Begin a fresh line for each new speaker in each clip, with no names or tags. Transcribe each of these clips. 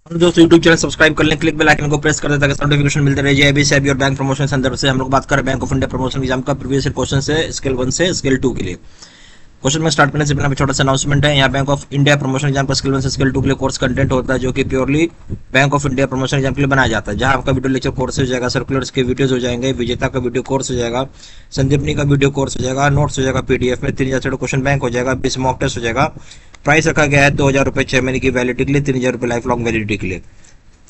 दोस्तों YouTube channel subscribe कर लें, क्लिक बेल आइकन को प्रेस कर दें ताकि नोटिफिकेशन मिलते रहे। जेआईबी सेबी और बैंक प्रमोशन संदर्भ से हम लोग बात कर रहे हैं bank of India promotion exam का प्रीवियस ईयर क्वेश्चन से स्केल 1 से स्केल 2 के लिए। क्वेश्चन में स्टार्ट करने से पहले छोटा सा अनाउंसमेंट है। यहाँ bank of India promotion exam का स्केल 1 से स्केल 2 के लिए कोर्स कंटेंट होता है जो कि purely bank of India promotion exam के लिए बनाया जाता है, जहां आपका वीडियो लेक्चर कोर्स हो जाएगा, सर्कुलर्स के वीडियोज हो जाएंगे, विजेता का वीडियो कोर्स हो जाएगा, संदीपनी का वीडियो कोर्स हो जाएगा, नोट्स हो जाएगा पीडीएफ में, 3000 से क्वेश्चन बैंक हो जाएगा, 20 मॉक टेस्ट हो जाएगा। प्राइस रखा गया है 2000 रुपये 6 महीने की वैलिडिटी के लिए, 3000 रुपये लाइफ लॉन्ग वैलिडिटी के लिए।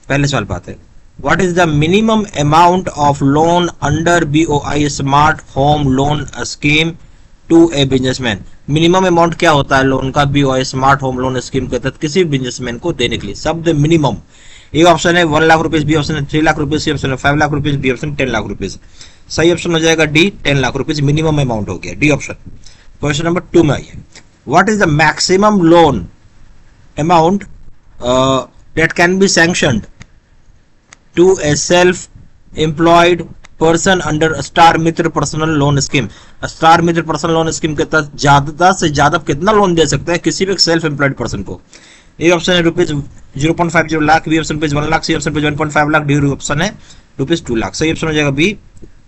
पहले सवाल पाते हैं, what is the minimum amount of loan under BOI smart home loan scheme to a businessman. Minimum amount क्या होता है लोन का BOI smart home loan scheme के तहत किसी बिजनेसमैन को देने के लिए। शब्द मिनिमम, ए ऑप्शन है 1 लाख रुपीज, बी ऑप्शन है 3 लाख रुपीज, सी ऑप्शन है 5 lakh rupees, D option 10 lakh rupees. सही ऑप्शन हो जाएगा D, 10 lakh rupees minimum amount हो गया, डी ऑप्शन। क्वेश्चन नंबर 2 में आइए, what is the maximum loan amount that can be sanctioned to a self-employed person under star Mitra personal loan scheme. Star Mitra personal loan scheme के तहत ज्यादा से ज्यादा कितना लोन दे सकते हैं किसी भी सेल्फ एम्प्लॉयड पर्सन को। ए ऑप्शन है rupees 0.50 lakh, B option rupees 1 lakh, C option rupees 1.5 lakh, D option है रुपीज 2 लाख। सही ऑप्शन हो जाएगा बी,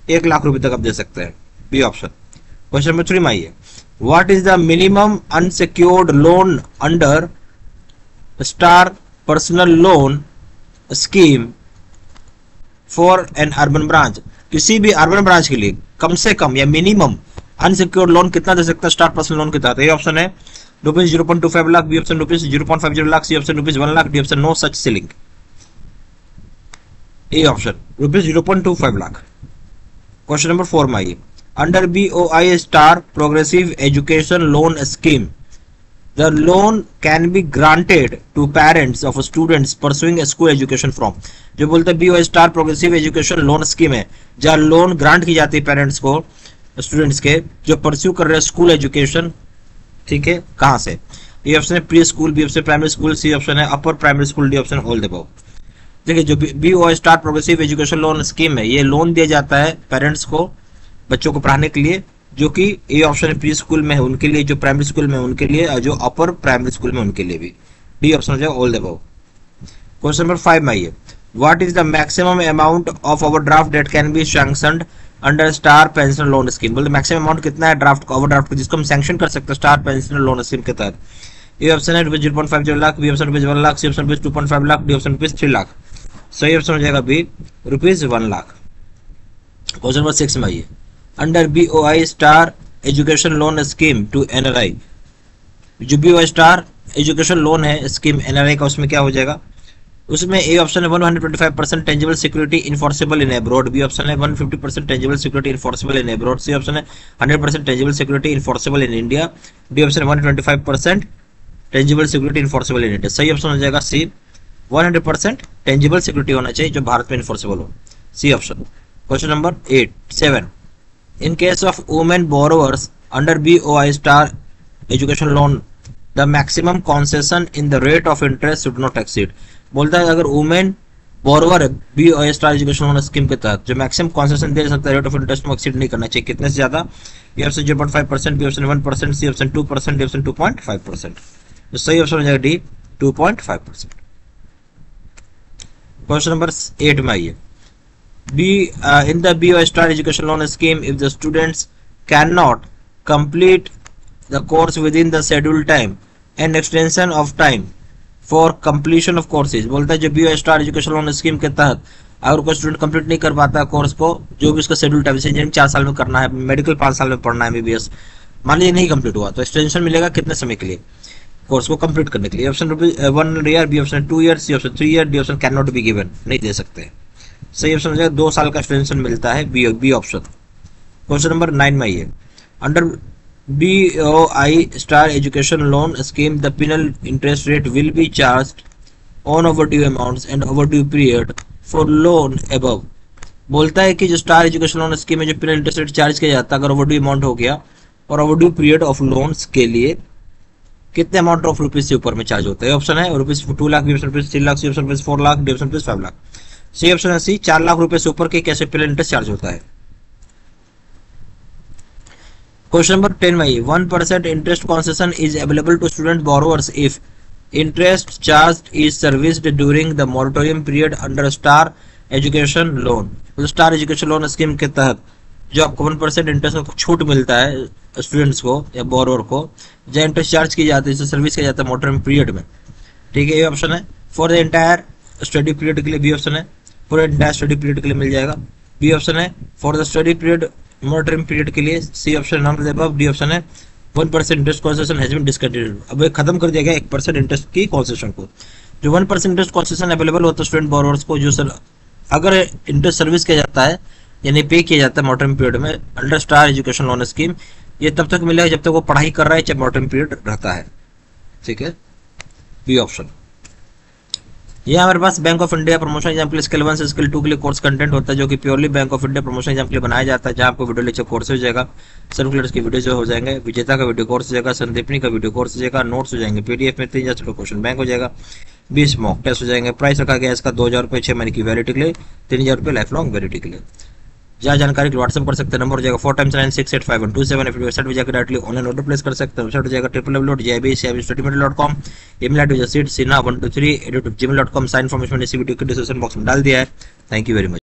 1 लाख रुपए तक आप दे सकते हैं, बी ऑप्शन। क्वेश्चन नंबर 3 में आइए, what is the minimum unsecured loan under star personal loan scheme for an urban branch. किसी भी अर्बन ब्रांच के लिए कम से कम या मिनिमम अनसिक्योर्ड लोन कितना दे सकता है स्टार पर्सनल लोन के तहत। ए ऑप्शन है rupees 0.25 lakh, B option rupees 0.50 lakh, C option rupees 1 lakh, D option no such ceiling. A option rupees 0.25 lakh. Question number 4 में आइए, under BOI star progressive education loan scheme the loan can be granted to parents of students pursuing a school education from। जो बोलते हैं BOI star progressive education loan scheme है, जहाँ loan grant की जाती है पेरेंट्स को स्टूडेंट्स के जो परस्यू कर रहे हैं स्कूल एजुकेशन। ठीक है, कहाँ से? ए ऑप्शन है pre school, B option primary school, C option है upper primary school, D option all the above. देखिए जो BOI star progressive education loan scheme है, ये लोन दिया जाता है पेरेंट्स को बच्चों को पढ़ाने के लिए, जो कि ए ऑप्शन प्री स्कूल में है उनके लिए, जो प्राइमरी स्कूल में है उनके लिए, और जो अपर प्राइमरी स्कूल में उनके लिए भी। डी ऑप्शन हो जाएगा all the above. Question number 5 में आइए, what is the maximum amount of overdraft that can be sanctioned under star pension loan scheme. बोलते मैक्सिमम अमाउंट कितना है ड्राफ्ट का, ओवरड्राफ्ट जिसको हम सैंक्शन कर सकते हैं स्टार पेंशन लोन स्कीम के तहत। ए ऑप्शन है rupees 0.50 lakh, B option rupees 1 lakh, C option rupees 2.5 lakh, D option rupees 3 lakh. सही ऑप्शन हो जाएगा B, rupees 1 lakh. Question number 6 में आइए, under BOI star education loan scheme to NRI. जो बीओआई स्टार एजुकेशन लोन है स्कीम एनआरआई का, उसमें क्या हो जाएगा? उसमें ए ऑप्शन है 125% tangible security enforceable in abroad, B option है 150% tangible security enforceable in abroad, C option है 100% tangible security enforceable in India, D option 125% tangible security enforceable in India. सही ऑप्शन हो जाएगा सी, 100% टेंजिबल सिक्योरिटी होना चाहिए जो भारत में इनफोर्सेबल हो, C option. Question number 7, in case of women borrowers under BOI star education loan the maximum concession in the rate of interest should not exceed। बोलता है अगर women borrower BOI star education loan scheme के तहत जो maximum concession दे सकता है rate of interest में एक्सीड नहीं करना चाहिए, कितने से ज्यादा? A option 0.5%, B option 1%, C option 2%, D option 2.5%। तो सही ऑप्शन हो जाएगा डी, 2.5%। क्वेश्चन नंबर 8 में आइए, in the BOI Star Education Loan Scheme, if the students cannot complete the course within the scheduled time and extension of time for completion of courses। बोलता है जो BOI Star Education Loan Scheme के तहत अगर कोई student complete नहीं कर पाता कोर्स को, जो भी उसका शेड्यूल टाइम, इंजीनियरिंग 4 साल में करना है, मेडिकल 5 साल में पढ़ना है, एमबीबीएस मान लीजिए नहीं कंप्लीट हुआ, तो एक्सटेंशन मिलेगा कितने समय के लिए कोर्स को कंप्लीट करने के लिए। Option 1 year, B option 2 year, C option 3 year, D option can not be given, नहीं दे सकते। सही ऑप्शन हो जाएगा 2 साल का एक्सटेंशन मिलता है, बी ऑप्शन। क्वेश्चन नंबर 9 में आइए, under BOI star education loan scheme the penal interest rate will be charged on overdue amounts and overdue period for loan above. बोलता है कि जो स्टार एजुकेशन लोन स्कीम में जो पिनल इंटरेस्ट रेट चार्ज किया जाता है अगर ओवरड्यू अमाउंट हो गया, और ओवरड्यू पीरियड ऑफ लोन्स के लिए कितने अमाउंट ऑफ रुपीज से ऊपर में चार्ज होता है। ऑप्शन है rupees 2 lakh, B option rupees 3 lakh, C option rupees 4 lakh, D option rupees 5 lakh. C option है सी, 4 लाख रुपए से ऊपर के कैसे पिनल इंटरेस्ट चार्ज होता है। क्वेश्चन नंबर 10 में 1% interest concession is available to student borrowers if interest charge is serviced during the moratorium period under star education loan. तो स्टार एजुकेशन लोन स्कीम के तहत जो आपको 1% इंटरेस्ट छूट मिलता है स्टूडेंट्स को या बोरोवर को, जो इंटरेस्ट चार्ज की जाती है, सर्विस किया जाता है मोरेटोरियम पीरियड में। ठीक है, ये ऑप्शन है। For the entire study period के लिए बी ऑप्शन है, पूरे एंटायर स्टडी पीरियड के लिए मिल जाएगा। बी ऑप्शन है for the study period moratorium period के लिए। C option not the above. D option है 1% interest concession has been discontinued. अब ये खत्म कर दिया गया 1% इंटरेस्ट की कॉन्सेशन को। जो 1% इंटरेस्ट कॉन्सेशन अवेलेबल होता है स्टूडेंट बोरोवर्स को, जो सर अगर इंटरेस्ट सर्विस किया जाता है यानी पे किया जाता है मोरेटोरियम पीरियड में under star education loan scheme, ये तब तक मिलेगा जब तक वो पढ़ाई कर रहा है, चाहे मोरेटोरियम पीरियड रहता है। ठीक है, बी ऑप्शन। ये हमारे पास bank of India promotion exam के लिए स्किल 1 से स्किल 2 के लिए कोर्स कंटेंट होता है, जो कि purely bank of India promotion exam के लिए बनाया जाता है, जहां आपको वीडियो लेक्चर कोर्स हो जाएगा, सर्कुलर्स की वीडियो जो हो जाएंगे, विजेता का वीडियो कोर्स हो जाएगा, संदीपनी का वीडियो कोर्स हो जाएगा, नोट्स हो जाएंगे पीडीएफ में, 3 क्वेश्चन बैंक हो जाएगा, 20 मॉक टेस्ट हो जाएंगे। प्राइस रखा गया इसका 2000 रुपये 6 महीने की वैलिडिटी के लिए, 3000 रुपये लाइफ लॉन्ग वैलिडिटी के लिए। जहाँ जानकारी के व्हाट्सएप कर सकते हैं, नंबर हो जाएगा 4x9685127। फिर वेबसाइट पर जाकर डायरेक्टली ऑनलाइन ऑर्डर प्लेस कर सकते हैं। वेबसाइट हो जाएगा www.jibstudymaterial.com। ईमेल आईडी सिन्हा123@gmail.com। साइन इन्फॉर्मेशन इसी वीडियो के डिस्क्रिप्शन बॉक्स में डाल दिया है। Thank you very much.